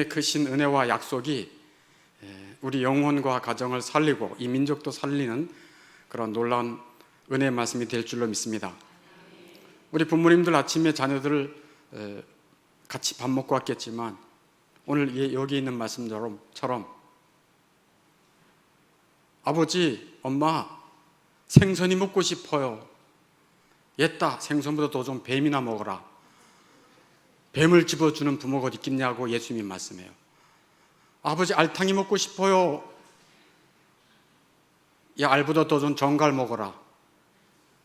크신 은혜와 약속이 우리 영혼과 가정을 살리고 이 민족도 살리는 그런 놀라운 은혜의 말씀이 될 줄로 믿습니다. 우리 부모님들 아침에 자녀들을 같이 밥 먹고 왔겠지만 오늘 여기 있는 말씀처럼 아버지, 엄마 생선이 먹고 싶어요. 옛다 생선보다 더 좀 뱀이나 먹어라. 뱀을 집어주는 부모가 어디 있겠냐고 예수님이 말씀해요. 아버지 알탕이 먹고 싶어요. 야, 알보다 더 좀 정갈 먹어라.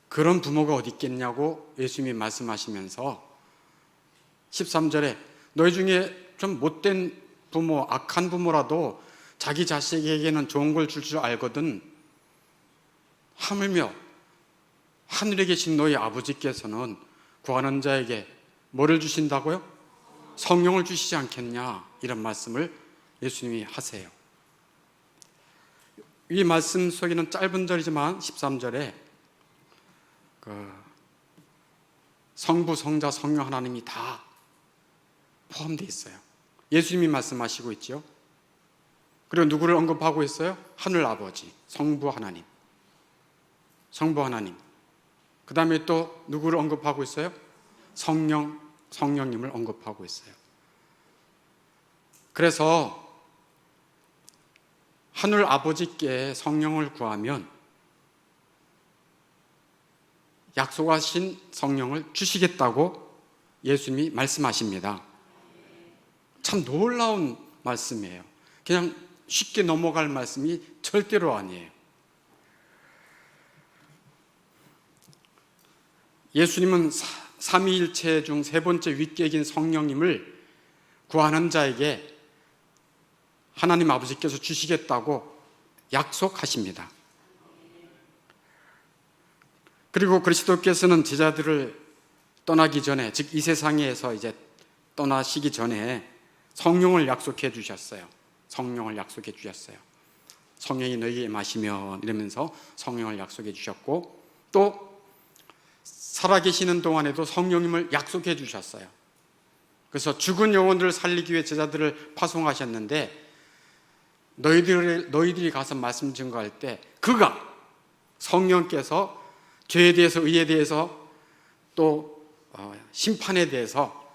그런 부모가 어디 있겠냐고 예수님이 말씀하시면서 13절에 너희 중에 좀 못된 부모, 악한 부모라도 자기 자식에게는 좋은 걸 줄 줄 알거든. 하물며 하늘에 계신 너희 아버지께서는 구하는 자에게 뭐를 주신다고요? 성령을 주시지 않겠냐? 이런 말씀을 예수님이 하세요. 이 말씀 속에는 짧은 절이지만 13절에 성부, 성자, 성령 하나님이 다 포함되어 있어요. 예수님이 말씀하시고 있죠. 그리고 누구를 언급하고 있어요? 하늘 아버지, 성부 하나님. 성부 하나님. 그 다음에 또 누구를 언급하고 있어요? 성령님을 언급하고 있어요. 그래서 하늘 아버지께 성령을 구하면 약속하신 성령을 주시겠다고 예수님이 말씀하십니다. 참 놀라운 말씀이에요. 그냥 쉽게 넘어갈 말씀이 절대로 아니에요. 예수님은 삼위일체 중 세 번째 위격인 성령님을 구하는 자에게 하나님 아버지께서 주시겠다고 약속하십니다. 그리고 그리스도께서는 제자들을 떠나기 전에, 즉 이 세상에서 이제 떠나시기 전에 성령을 약속해 주셨어요. 성령을 약속해 주셨어요. 성령이 너희에게 임하시면 이러면서 성령을 약속해 주셨고, 또 살아계시는 동안에도 성령님을 약속해 주셨어요. 그래서 죽은 영혼들을 살리기 위해 제자들을 파송하셨는데 너희들이 가서 말씀 증거할 때 그가 성령께서 죄에 대해서, 의에 대해서, 또 심판에 대해서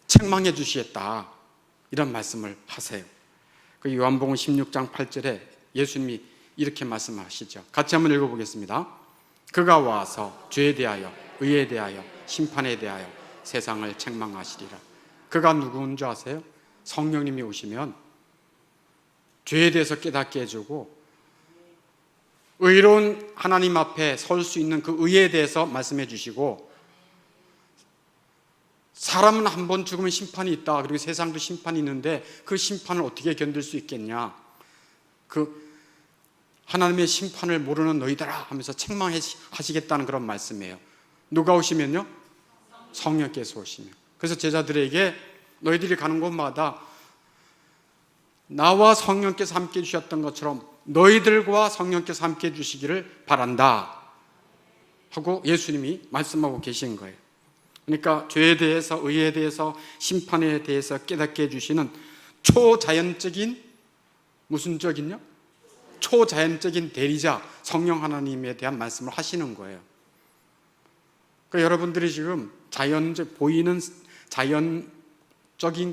책망해 주시겠다, 이런 말씀을 하세요. 그 요한복음 16장 8절에 예수님이 이렇게 말씀하시죠. 같이 한번 읽어보겠습니다. 그가 와서 죄에 대하여, 의에 대하여, 심판에 대하여 세상을 책망하시리라. 그가 누구인 줄 아세요? 성령님이 오시면 죄에 대해서 깨닫게 해주고 의로운 하나님 앞에 설 수 있는 그 의에 대해서 말씀해 주시고, 사람은 한 번 죽으면 심판이 있다, 그리고 세상도 심판이 있는데 그 심판을 어떻게 견딜 수 있겠냐, 그 하나님의 심판을 모르는 너희들아 하면서 책망하시겠다는 그런 말씀이에요. 누가 오시면요? 성령께서 오시면. 그래서 제자들에게 너희들이 가는 곳마다 나와 성령께서 함께 해주셨던 것처럼 너희들과 성령께서 함께 해주시기를 바란다 하고 예수님이 말씀하고 계신 거예요. 그러니까 죄에 대해서, 의에 대해서, 심판에 대해서 깨닫게 해주시는 초자연적인, 무슨 적인요? 초자연적인 대리자 성령 하나님에 대한 말씀을 하시는 거예요. 그러니까 여러분들이 지금 보이는 자연적인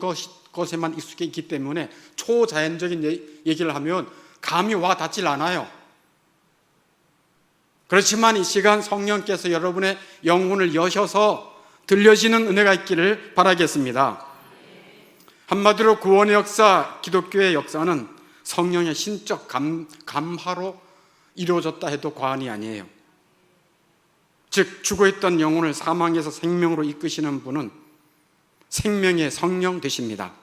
것에만 익숙해 있기 때문에 초자연적인 얘기를 하면 감이 와 닿질 않아요. 그렇지만 이 시간 성령께서 여러분의 영혼을 여셔서 들려지는 은혜가 있기를 바라겠습니다. 한마디로 구원의 역사, 기독교의 역사는 성령의 신적 감화로 이루어졌다 해도 과언이 아니에요. 즉 죽어있던 영혼을 사망에서 생명으로 이끄시는 분은 생명의 성령 되십니다.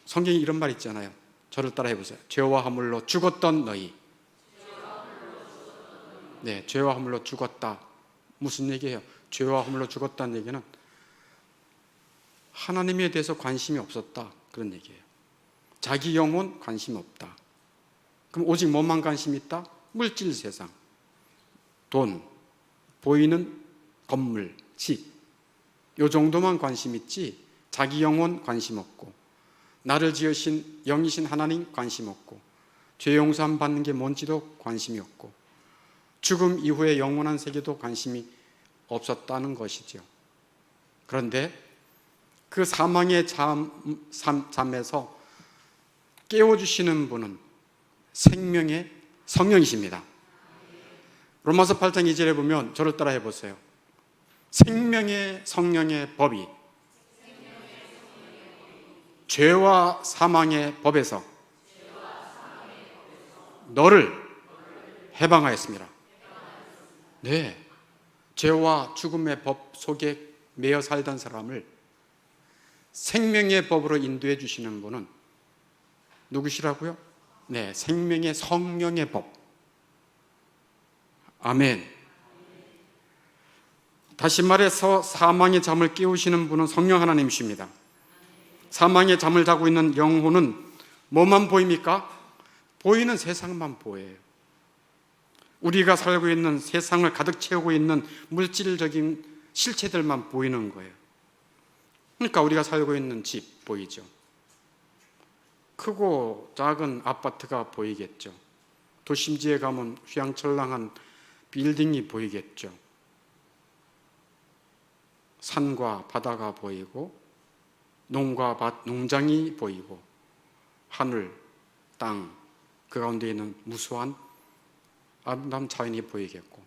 성경에 이런 말 있잖아요. 저를 따라 해보세요. 죄와 허물로 죽었던 너희. 네, 죄와 허물로 죽었다. 무슨 얘기예요? 죄와 허물로 죽었다는 얘기는 하나님에 대해서 관심이 없었다, 그런 얘기예요. 자기 영혼 관심 없다. 그럼 오직 뭐만 관심 있다? 물질 세상, 돈, 보이는 건물, 집, 요 정도만 관심 있지 자기 영혼 관심 없고, 나를 지으신 영이신 하나님 관심 없고, 죄 용서함 받는 게 뭔지도 관심이 없고, 죽음 이후의 영원한 세계도 관심이 없었다는 것이죠. 그런데 그 사망의 잠에서 깨워주시는 분은 생명의 성령이십니다. 로마서 8장 2절에 보면 저를 따라 해보세요. 생명의 성령의 법이 죄와 사망의 법에서 너를 해방하였습니다. 네, 죄와 죽음의 법 속에 매여 살던 사람을 생명의 법으로 인도해 주시는 분은 누구시라고요? 네, 생명의 성령의 법. 아멘. 다시 말해서 사망의 잠을 깨우시는 분은 성령 하나님이십니다. 사망의 잠을 자고 있는 영혼은 뭐만 보입니까? 보이는 세상만 보여요. 우리가 살고 있는 세상을 가득 채우고 있는 물질적인 실체들만 보이는 거예요. 그러니까 우리가 살고 있는 집 보이죠. 크고 작은 아파트가 보이겠죠. 도심지에 가면 휘황찬란한 빌딩이 보이겠죠. 산과 바다가 보이고 농과 밭, 농장이 보이고 하늘, 땅, 그 가운데 있는 무수한 아름다운 자연이 보이겠고,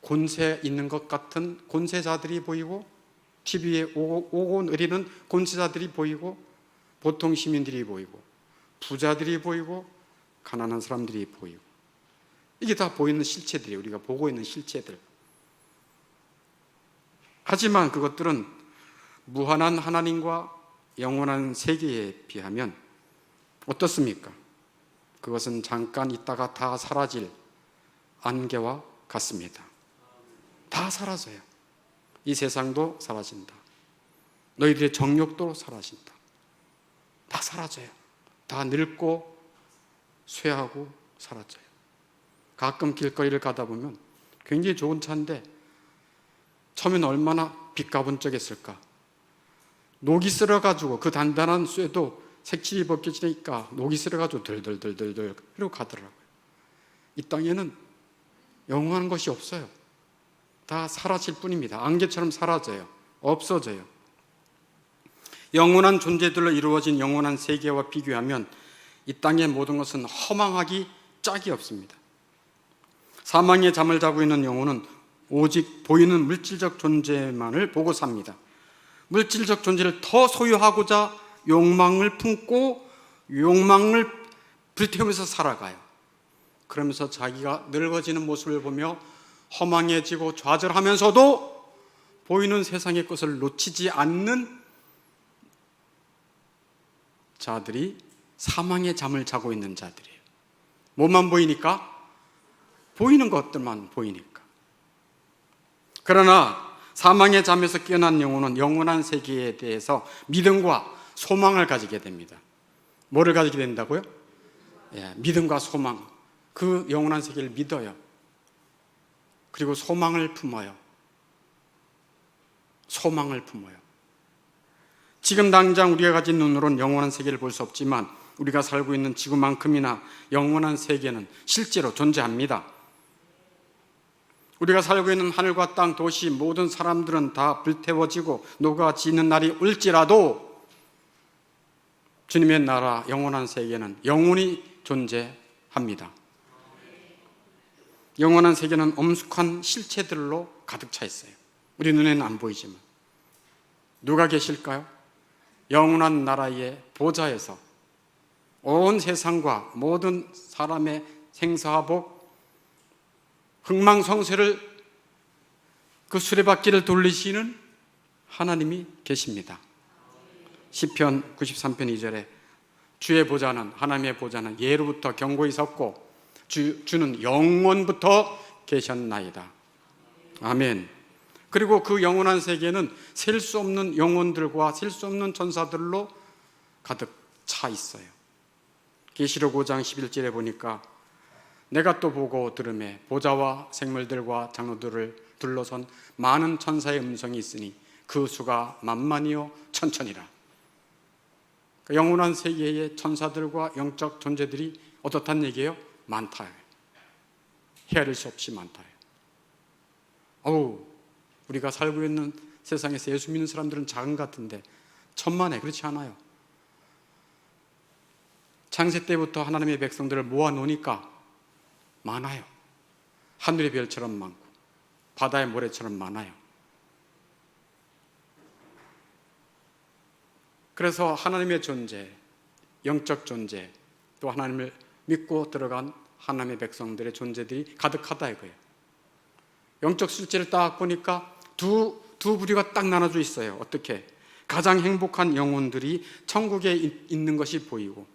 권세 있는 것 같은 권세자들이 보이고, TV에 오고 내리는 권세자들이 보이고, 보통 시민들이 보이고, 부자들이 보이고, 가난한 사람들이 보이고, 이게 다 보이는 실체들이에요. 우리가 보고 있는 실체들. 하지만 그것들은 무한한 하나님과 영원한 세계에 비하면 어떻습니까? 그것은 잠깐 있다가 다 사라질 안개와 같습니다. 다 사라져요. 이 세상도 사라진다. 너희들의 정욕도 사라진다. 다 사라져요. 다 늙고 쇠하고 사라져요. 가끔 길거리를 가다 보면 굉장히 좋은 차인데 처음엔 얼마나 빛가본 적했을까. 녹이 쓸어가지고 그 단단한 쇠도 색칠이 벗겨지니까 녹이 쓸어가지고 덜덜덜덜 그리고 가더라고요. 이 땅에는 영원한 것이 없어요. 다 사라질 뿐입니다. 안개처럼 사라져요. 없어져요. 영원한 존재들로 이루어진 영원한 세계와 비교하면 이 땅의 모든 것은 허망하기 짝이 없습니다. 사망의 잠을 자고 있는 영혼은 오직 보이는 물질적 존재만을 보고 삽니다. 물질적 존재를 더 소유하고자 욕망을 품고 욕망을 불태우면서 살아가요. 그러면서 자기가 늙어지는 모습을 보며 허망해지고 좌절하면서도 보이는 세상의 것을 놓치지 않는 자들이 사망의 잠을 자고 있는 자들이에요. 뭐만 보이니까? 보이는 것들만 보이니까. 그러나 사망의 잠에서 깨어난 영혼은 영원한 세계에 대해서 믿음과 소망을 가지게 됩니다. 뭐를 가지게 된다고요? 믿음과 소망. 그 영원한 세계를 믿어요. 그리고 소망을 품어요. 소망을 품어요. 지금 당장 우리가 가진 눈으로는 영원한 세계를 볼 수 없지만 우리가 살고 있는 지구만큼이나 영원한 세계는 실제로 존재합니다. 우리가 살고 있는 하늘과 땅, 도시, 모든 사람들은 다 불태워지고 녹아지는 날이 올지라도 주님의 나라 영원한 세계는 영원히 존재합니다. 영원한 세계는 엄숙한 실체들로 가득 차 있어요. 우리 눈에는 안 보이지만. 누가 계실까요? 영원한 나라의 보좌에서 온 세상과 모든 사람의 생사복, 흥망성쇠를 그 수레바퀴를 돌리시는 하나님이 계십니다. 시편 93편 2절에 주의 보좌는, 하나님의 보좌는 예로부터 경고히 섰고 주는 영원부터 계셨나이다. 아멘. 그리고 그 영원한 세계는 셀 수 없는 영혼들과 셀 수 없는 천사들로 가득 차 있어요. 계시록 5장 11절에 보니까 내가 또 보고 들으매 보좌와 생물들과 장로들을 둘러선 많은 천사의 음성이 있으니 그 수가 만만이요 천천이라. 영원한 세계의 천사들과 영적 존재들이 어떻단 얘기예요? 많다. 헤아릴 수 없이 많다. 우리가 살고 있는 세상에서 예수 믿는 사람들은 작은 것 같은데 천만에 그렇지 않아요. 창세 때부터 하나님의 백성들을 모아놓으니까 많아요. 하늘의 별처럼 많고 바다의 모래처럼 많아요. 그래서 하나님의 존재, 영적 존재, 또 하나님을 믿고 들어간 하나님의 백성들의 존재들이 가득하다 이거예요. 영적 실제를 딱 보니까 두 부류가 딱 나눠져 있어요. 어떻게? 가장 행복한 영혼들이 천국에 있는 것이 보이고,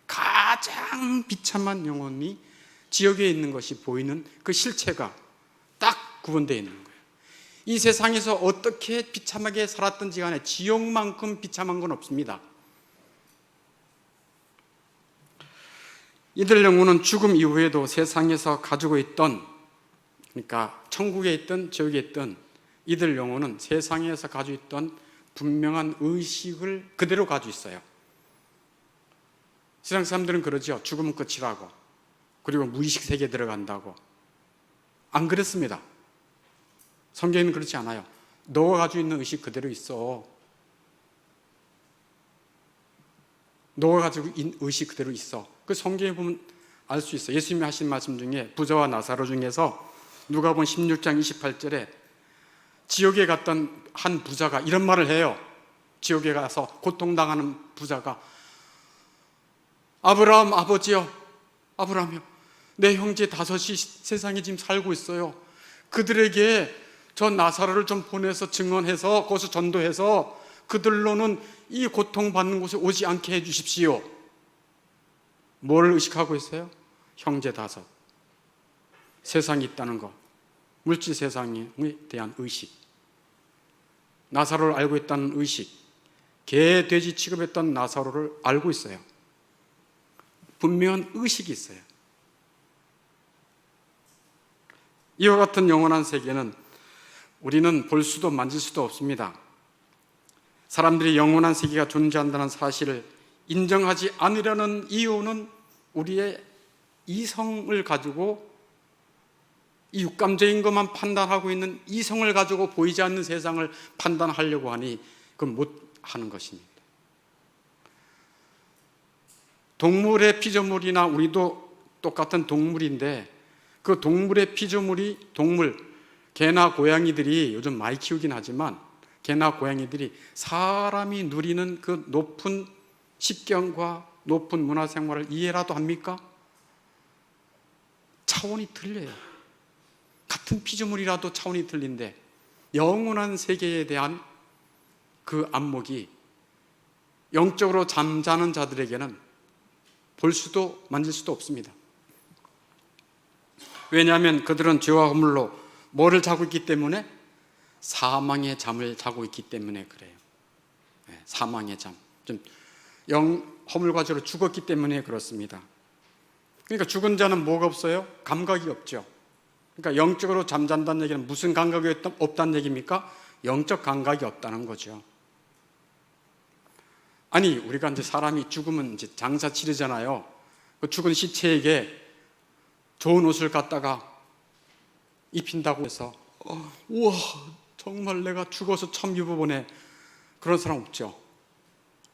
가장 비참한 영혼이 지옥에 있는 것이 보이는 그 실체가 딱 구분되어 있는 거예요. 이 세상에서 어떻게 비참하게 살았든지 간에 지옥만큼 비참한 건 없습니다. 이들 영혼은 죽음 이후에도 세상에서 가지고 있던, 그러니까 천국에 있든 지옥에 있든 이들 영혼은 세상에서 가지고 있던 분명한 의식을 그대로 가지고 있어요. 세상 사람들은 그러죠. 죽으면 끝이라고. 그리고 무의식 세계에 들어간다고. 안 그렇습니다. 성경에는 그렇지 않아요. 너가 가지고 있는 의식 그대로 있어. 너가 가지고 있는 의식 그대로 있어. 그 성경에 보면 알 수 있어. 예수님이 하신 말씀 중에 부자와 나사로 중에서 누가복음 16장 28절에 지옥에 갔던 한 부자가 이런 말을 해요. 지옥에 가서 고통당하는 부자가 아브라함 아버지요, 아브라함이요, 내 형제 5이 세상에 지금 살고 있어요. 그들에게 저 나사로를 좀 보내서 증언해서 거기서 전도해서 그들로는 이 고통받는 곳에 오지 않게 해주십시오. 뭘 의식하고 있어요? 형제 5, 세상이 있다는 것, 물질 세상에 대한 의식, 나사로를 알고 있다는 의식, 개, 돼지 취급했던 나사로를 알고 있어요. 분명한 의식이 있어요. 이와 같은 영원한 세계는 우리는 볼 수도 만질 수도 없습니다. 사람들이 영원한 세계가 존재한다는 사실을 인정하지 않으려는 이유는 우리의 이성을 가지고, 이 육감적인 것만 판단하고 있는 이성을 가지고 보이지 않는 세상을 판단하려고 하니 그건 못 하는 것입니다. 동물의 피조물이나 우리도 똑같은 동물인데 그 동물의 피조물이, 개나 고양이들이 요즘 많이 키우긴 하지만 개나 고양이들이 사람이 누리는 그 높은 식견과 높은 문화생활을 이해라도 합니까? 차원이 틀려요. 같은 피조물이라도 차원이 틀린데 영원한 세계에 대한 그 안목이 영적으로 잠자는 자들에게는 볼 수도 만질 수도 없습니다. 왜냐하면 그들은 죄와 허물로 뭐를 자고 있기 때문에? 사망의 잠을 자고 있기 때문에 그래요. 사망의 잠, 좀 허물과 죄로 죽었기 때문에 그렇습니다. 그러니까 죽은 자는 뭐가 없어요? 감각이 없죠. 그러니까 영적으로 잠잔다는 얘기는 무슨 감각이 없다는 얘기입니까? 영적 감각이 없다는 거죠. 아니, 우리가 이제 사람이 죽으면 이제 장사 치르잖아요. 그 죽은 시체에게 좋은 옷을 갖다가 입힌다고 해서 우와, 정말 내가 죽어서 처음 입어보네, 그런 사람 없죠.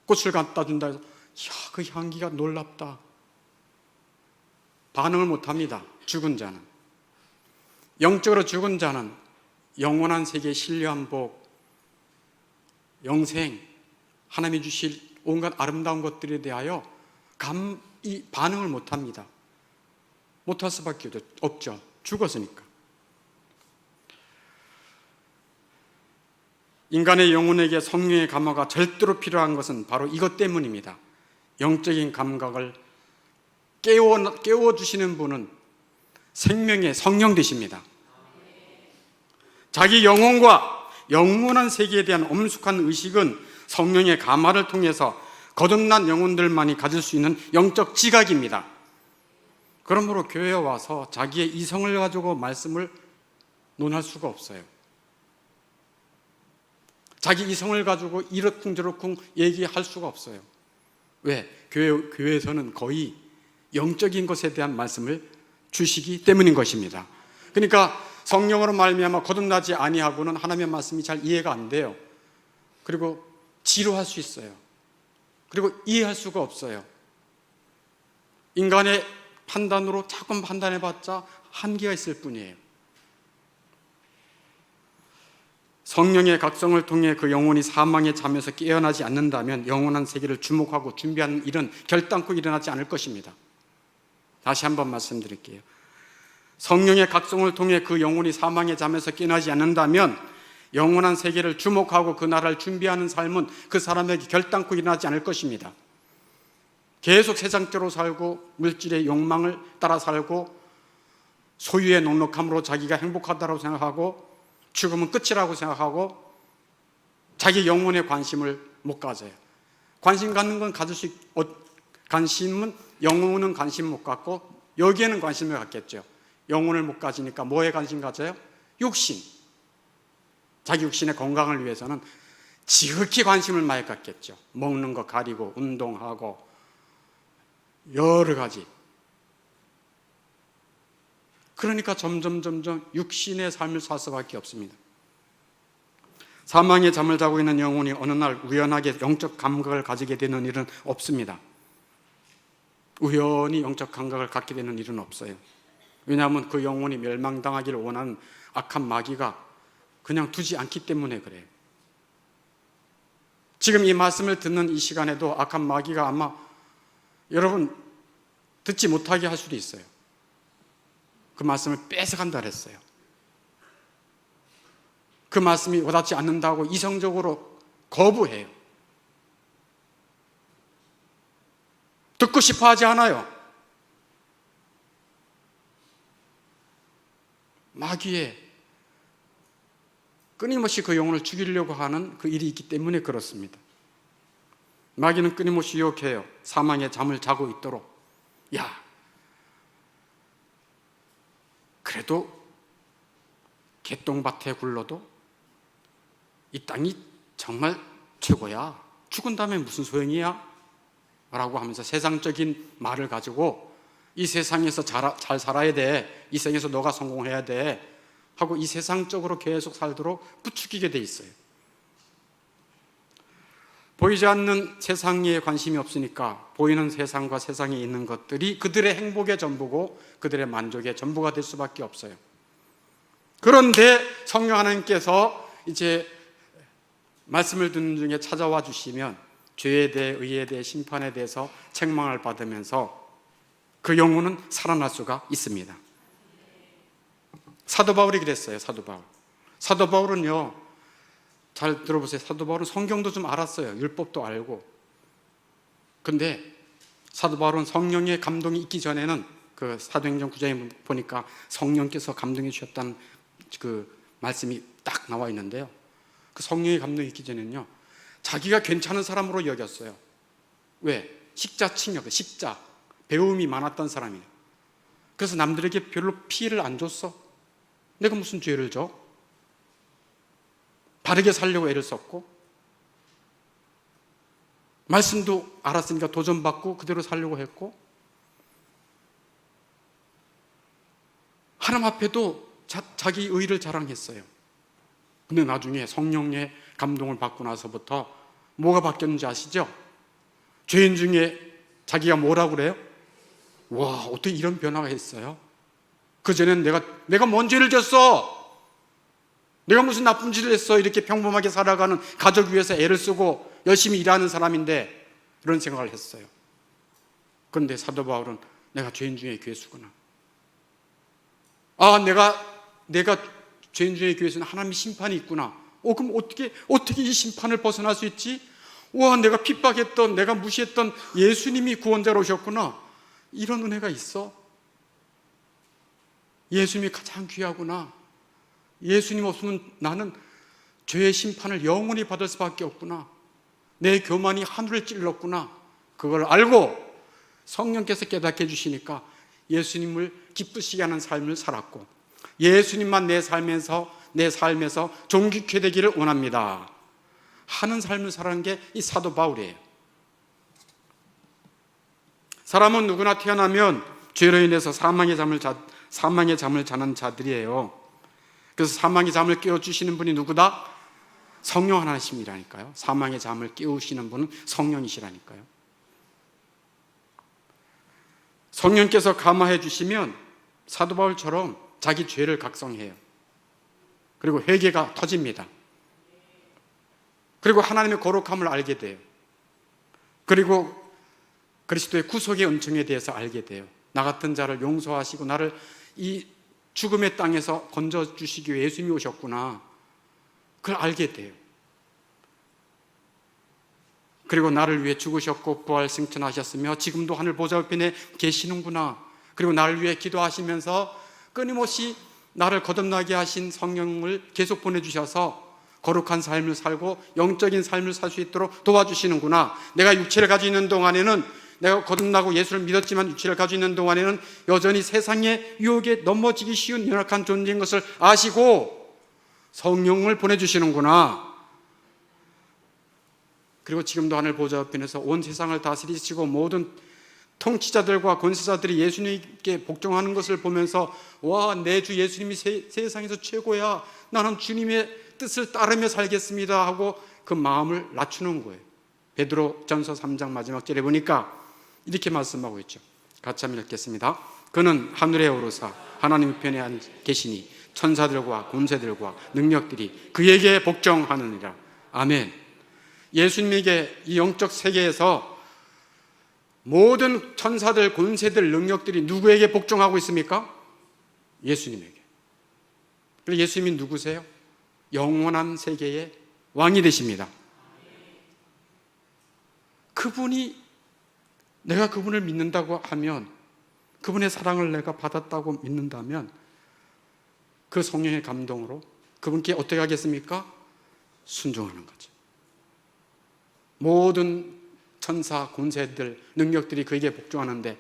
꽃을 갖다 준다 해서 이야, 그 향기가 놀랍다, 반응을 못합니다. 죽은 자는. 영적으로 죽은 자는 영원한 세계의 신령한 복, 영생, 하나님이 주실 온갖 아름다운 것들에 대하여 반응을 못합니다. 못할 수밖에 없죠. 죽었으니까. 인간의 영혼에게 성령의 감화가 절대로 필요한 것은 바로 이것 때문입니다. 영적인 감각을 깨워주시는 분은 생명의 성령 되십니다. 자기 영혼과 영원한 세계에 대한 엄숙한 의식은 성령의 감화를 통해서 거듭난 영혼들만이 가질 수 있는 영적 지각입니다. 그러므로 교회에 와서 자기의 이성을 가지고 말씀을 논할 수가 없어요. 자기 이성을 가지고 이러쿵저러쿵 얘기할 수가 없어요. 왜? 교회에서는 거의 영적인 것에 대한 말씀을 주시기 때문인 것입니다. 그러니까 성령으로 말미암아 거듭나지 아니하고는 하나님의 말씀이 잘 이해가 안 돼요. 그리고 지루할 수 있어요. 그리고 이해할 수가 없어요. 인간의 판단으로 자꾸 판단해봤자 한계가 있을 뿐이에요. 성령의 각성을 통해 그 영혼이 사망의 잠에서 깨어나지 않는다면 영원한 세계를 주목하고 준비하는 일은 결단코 일어나지 않을 것입니다. 다시 한번 말씀드릴게요. 성령의 각성을 통해 그 영혼이 사망의 잠에서 깨어나지 않는다면 영원한 세계를 주목하고 그 나라를 준비하는 삶은 그 사람에게 결단코 일어나지 않을 것입니다. 계속 세상적으로 살고 물질의 욕망을 따라 살고 소유의 넉넉함으로 자기가 행복하다고 생각하고 죽음은 끝이라고 생각하고 자기 영혼에 관심을 못 가져요. 관심 갖는 건 가질 수 관심은 영혼은 관심 못 갖고 여기에는 관심을 갖겠죠. 영혼을 못 가지니까 뭐에 관심 가져요? 욕심. 자기 육신의 건강을 위해서는 지극히 관심을 많이 갖겠죠. 먹는 거 가리고 운동하고 여러 가지. 그러니까 점점 육신의 삶을 살 수밖에 없습니다. 사망의 잠을 자고 있는 영혼이 어느 날 우연하게 영적 감각을 가지게 되는 일은 없습니다. 우연히 영적 감각을 갖게 되는 일은 없어요. 왜냐하면 그 영혼이 멸망당하기를 원하는 악한 마귀가 그냥 두지 않기 때문에 그래요. 지금 이 말씀을 듣는 이 시간에도 악한 마귀가 아마 여러분 듣지 못하게 할 수도 있어요. 그 말씀을 뺏어간다 그랬어요. 그 말씀이 와닿지 않는다고 이성적으로 거부해요. 듣고 싶어 하지 않아요. 마귀의 끊임없이 그 영혼을 죽이려고 하는 그 일이 있기 때문에 그렇습니다. 마귀는 끊임없이 유혹해요. 사망의 잠을 자고 있도록. 야, 그래도 개똥밭에 굴러도 이 땅이 정말 최고야. 죽은 다음에 무슨 소용이야? 라고 하면서 세상적인 말을 가지고 이 세상에서 잘 살아야 돼. 이 세상에서 너가 성공해야 돼. 하고 이 세상적으로 계속 살도록 부추기게 돼 있어요. 보이지 않는 세상에 관심이 없으니까 보이는 세상과 세상에 있는 것들이 그들의 행복의 전부고 그들의 만족의 전부가 될 수밖에 없어요. 그런데 성령 하나님께서 이제 말씀을 듣는 중에 찾아와 주시면 죄에 대해, 의에 대해, 심판에 대해서 책망을 받으면서 그 영혼은 살아날 수가 있습니다. 사도 바울이 그랬어요. 사도 바울은요, 잘 들어보세요. 사도 바울은 성경도 좀 알았어요. 율법도 알고. 근데 사도 바울은 성령의 감동이 있기 전에는 그 사도행전 9장에 보니까 성령께서 감동해 주셨다는 그 말씀이 딱 나와 있는데요. 그 성령의 감동이 있기 전에는요, 자기가 괜찮은 사람으로 여겼어요. 왜? 식자칭역, 식자, 배움이 많았던 사람이에요. 그래서 남들에게 별로 피해를 안 줬어. 내가 무슨 죄를 져? 바르게 살려고 애를 썼고, 말씀도 알았으니까 도전받고 그대로 살려고 했고, 하나님 앞에도 자기 의를 자랑했어요. 근데 나중에 성령의 감동을 받고 나서부터 뭐가 바뀌었는지 아시죠? 죄인 중에 자기가 뭐라고 그래요? 와, 어떻게 이런 변화가 있어요? 그전엔 내가 뭔 죄를 졌어? 내가 무슨 나쁜 짓을 했어? 이렇게 평범하게 살아가는 가족 위해서 애를 쓰고 열심히 일하는 사람인데 이런 생각을 했어요. 그런데 사도 바울은 내가 죄인 중에 괴수구나. 아, 내가 죄인 중에 괴수는 하나님의 심판이 있구나. 그럼 어떻게 이 심판을 벗어날 수 있지? 와, 내가 핍박했던, 내가 무시했던 예수님이 구원자로 오셨구나. 이런 은혜가 있어. 예수님이 가장 귀하구나. 예수님 없으면 나는 죄의 심판을 영원히 받을 수밖에 없구나. 내 교만이 하늘을 찔렀구나. 그걸 알고 성령께서 깨닫게 해주시니까 예수님을 기쁘시게 하는 삶을 살았고, 예수님만 내 삶에서 존귀케 되기를 원합니다. 하는 삶을 살아가는 게 이 사도 바울이에요. 사람은 누구나 태어나면 죄로 인해서 사망의 잠을 자는 자들이에요. 그래서 사망의 잠을 깨워주시는 분이 누구다? 성령 하나님이라니까요. 사망의 잠을 깨우시는 분은 성령이시라니까요. 성령께서 감화해 주시면 사도 바울처럼 자기 죄를 각성해요. 그리고 회개가 터집니다. 그리고 하나님의 거룩함을 알게 돼요. 그리고 그리스도의 구속의 은총에 대해서 알게 돼요. 나 같은 자를 용서하시고 나를 이 죽음의 땅에서 건져주시기 위해 예수님이 오셨구나. 그걸 알게 돼요. 그리고 나를 위해 죽으셨고 부활 승천하셨으며 지금도 하늘 보좌 우편에 계시는구나. 그리고 나를 위해 기도하시면서 끊임없이 나를 거듭나게 하신 성령을 계속 보내주셔서 거룩한 삶을 살고 영적인 삶을 살 수 있도록 도와주시는구나. 내가 육체를 가지고 있는 동안에는, 내가 거듭나고 예수를 믿었지만 육체를 가지고 있는 동안에는 여전히 세상의 유혹에 넘어지기 쉬운 연약한 존재인 것을 아시고 성령을 보내주시는구나. 그리고 지금도 하늘 보좌 우편에서 온 세상을 다스리시고 모든 통치자들과 권세자들이 예수님께 복종하는 것을 보면서 와, 내 주 예수님이 세상에서 최고야, 나는 주님의 뜻을 따르며 살겠습니다 하고 그 마음을 낮추는 거예요. 베드로전서 3장 마지막 절에 보니까 이렇게 말씀하고 있죠. 같이 한번 읽겠습니다. 그는 하늘에 오르사 하나님 편에 계시니 천사들과 권세들과 능력들이 그에게 복종하느니라. 아멘. 예수님에게 이 영적 세계에서 모든 천사들, 권세들, 능력들이 누구에게 복종하고 있습니까? 예수님에게. 그리고 예수님이 누구세요? 영원한 세계의 왕이 되십니다. 그분이, 내가 그분을 믿는다고 하면, 그분의 사랑을 내가 받았다고 믿는다면 그 성령의 감동으로 그분께 어떻게 하겠습니까? 순종하는 거죠. 모든 천사, 권세들, 능력들이 그에게 복종하는데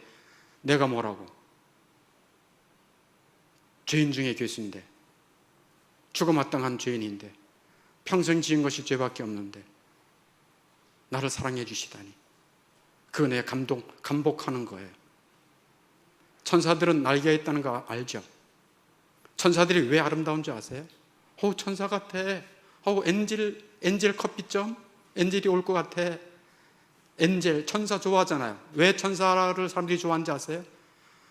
내가 뭐라고? 죄인 중에 괴수인데, 죽어마땅한 죄인인데, 평생 지은 것이 죄밖에 없는데 나를 사랑해 주시다니, 그거 내 감복하는 거예요. 천사들은 날개가 있다는 거 알죠? 천사들이 왜 아름다운 줄 아세요? 천사 같아. 엔젤 커피점? 엔젤이 올 것 같아. 엔젤, 천사 좋아하잖아요. 왜 천사를 사람들이 좋아하는지 아세요?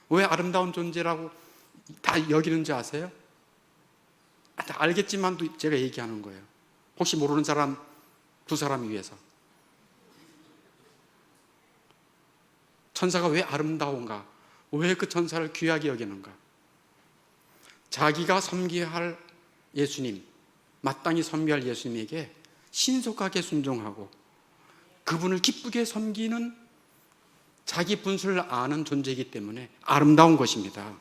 왜 아름다운 존재라고 다 여기는지 아세요? 다 알겠지만 제가 얘기하는 거예요. 혹시 모르는 사람, 두 사람 위해서. 천사가 왜 아름다운가? 왜 그 천사를 귀하게 여기는가? 자기가 섬겨야 할 예수님, 마땅히 섬겨야 할 예수님에게 신속하게 순종하고 그분을 기쁘게 섬기는 자기 분수를 아는 존재이기 때문에 아름다운 것입니다.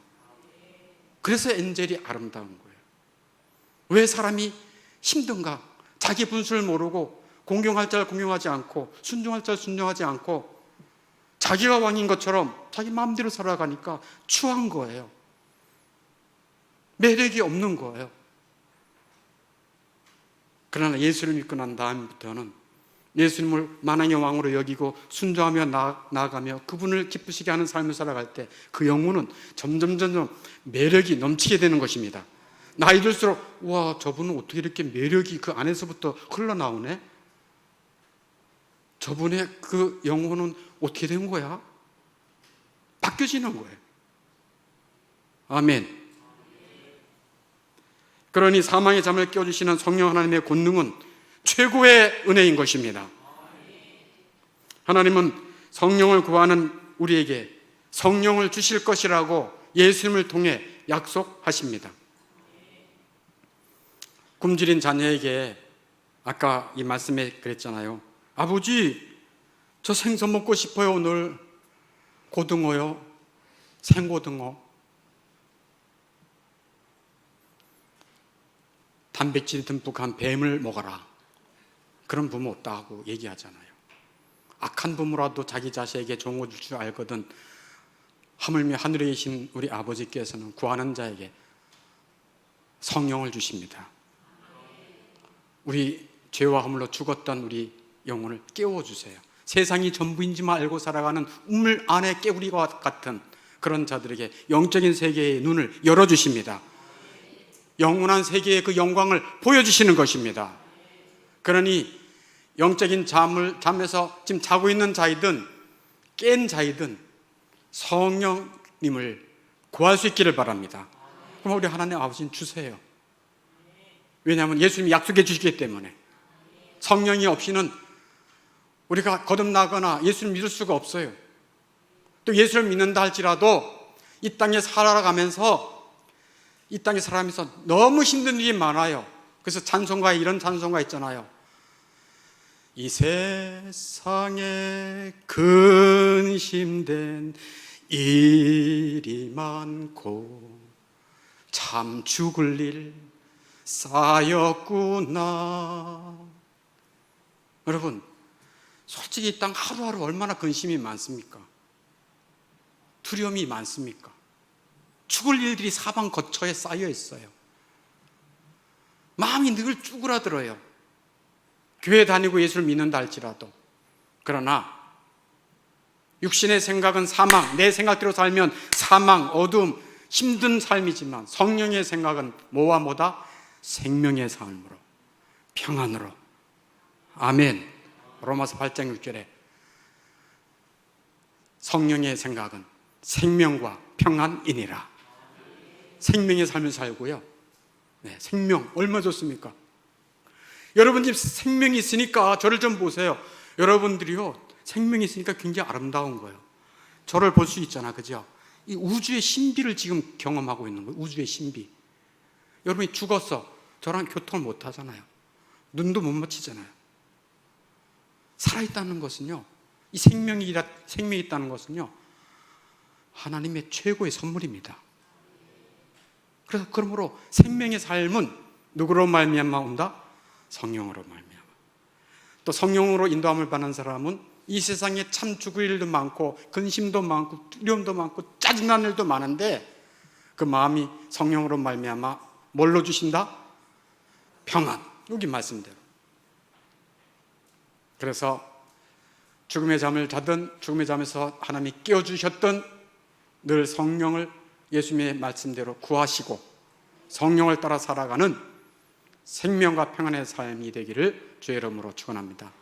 그래서 엔젤이 아름다운 거예요. 왜 사람이 힘든가? 자기 분수를 모르고 공경할 자를 공경하지 않고 순종할 자를 순종하지 않고 자기가 왕인 것처럼 자기 마음대로 살아가니까 추한 거예요. 매력이 없는 거예요. 그러나 예수를 믿고 난 다음부터는 예수님을 만왕의 왕으로 여기고 순종하며 나아가며 그분을 기쁘시게 하는 삶을 살아갈 때 그 영혼은 점점 매력이 넘치게 되는 것입니다. 나이 들수록 와, 저분은 어떻게 이렇게 매력이 그 안에서부터 흘러나오네? 저분의 그 영혼은 어떻게 된 거야? 바뀌어지는 거예요. 아멘. 그러니 사망의 잠을 깨워주시는 성령 하나님의 권능은 최고의 은혜인 것입니다. 하나님은 성령을 구하는 우리에게 성령을 주실 것이라고 예수님을 통해 약속하십니다. 굶주린 자녀에게 아까 이 말씀에 그랬잖아요. 아버지, 저 생선 먹고 싶어요. 오늘 고등어요. 생고등어. 단백질이 듬뿍한 뱀을 먹어라. 그런 부모 없다고 얘기하잖아요. 악한 부모라도 자기 자식에게 종을 줄 줄 알거든 하물며 하늘에 계신 우리 아버지께서는 구하는 자에게 성령을 주십니다. 우리 죄와 허물로 죽었던 우리 영혼을 깨워주세요. 세상이 전부인지만 알고 살아가는 우물 안에 깨구리와 같은 그런 자들에게 영적인 세계의 눈을 열어주십니다. 영원한 세계의 그 영광을 보여주시는 것입니다. 그러니 영적인 잠에서 지금 자고 있는 자이든 깬 자이든 성령님을 구할 수 있기를 바랍니다. 그럼 우리 하나님 아버지는 주세요. 왜냐하면 예수님이 약속해 주시기 때문에. 성령이 없이는 우리가 거듭나거나 예수를 믿을 수가 없어요. 또 예수를 믿는다 할지라도 이 땅에 살아가면서 너무 힘든 일이 많아요. 그래서 찬송가에 이런 찬송가 있잖아요. 이 세상에 근심된 일이 많고 참 죽을 일 쌓였구나. 여러분, 솔직히 이 땅 하루하루 얼마나 근심이 많습니까? 두려움이 많습니까? 죽을 일들이 사방 거처에 쌓여 있어요. 마음이 늘 쭈그라들어요. 교회 다니고 예수를 믿는다 할지라도. 그러나 육신의 생각은 사망, 내 생각대로 살면 사망, 어둠, 힘든 삶이지만 성령의 생각은 뭐와 뭐다? 생명의 삶으로, 평안으로. 아멘. 로마서 8장 6절에 성령의 생각은 생명과 평안이니라. 생명의 삶을 살고요. 네, 생명 얼마나 좋습니까? 여러분 집 생명이 있으니까 저를 좀 보세요. 여러분들이요, 생명이 있으니까 굉장히 아름다운 거예요. 저를 볼 수 있잖아, 그죠? 이 우주의 신비를 지금 경험하고 있는 거예요. 우주의 신비. 여러분이 죽었어. 저랑 교통을 못 하잖아요. 눈도 못 맞히잖아요. 살아있다는 것은요, 이 생명이 있다는 것은요, 하나님의 최고의 선물입니다. 그래서 그러므로 생명의 삶은 누구로 말미암아 온다? 성령으로 말미암아. 또 성령으로 인도함을 받는 사람은 이 세상에 참 죽을 일도 많고 근심도 많고 두려움도 많고 짜증나는 일도 많은데 그 마음이 성령으로 말미암아 뭘로 주신다? 평안. 여기 말씀대로. 그래서 죽음의 잠을 자든 죽음의 잠에서 하나님이 깨워주셨던 늘 성령을 예수님의 말씀대로 구하시고 성령을 따라 살아가는 생명과 평안의 삶이 되기를 주의 이름으로 축원합니다.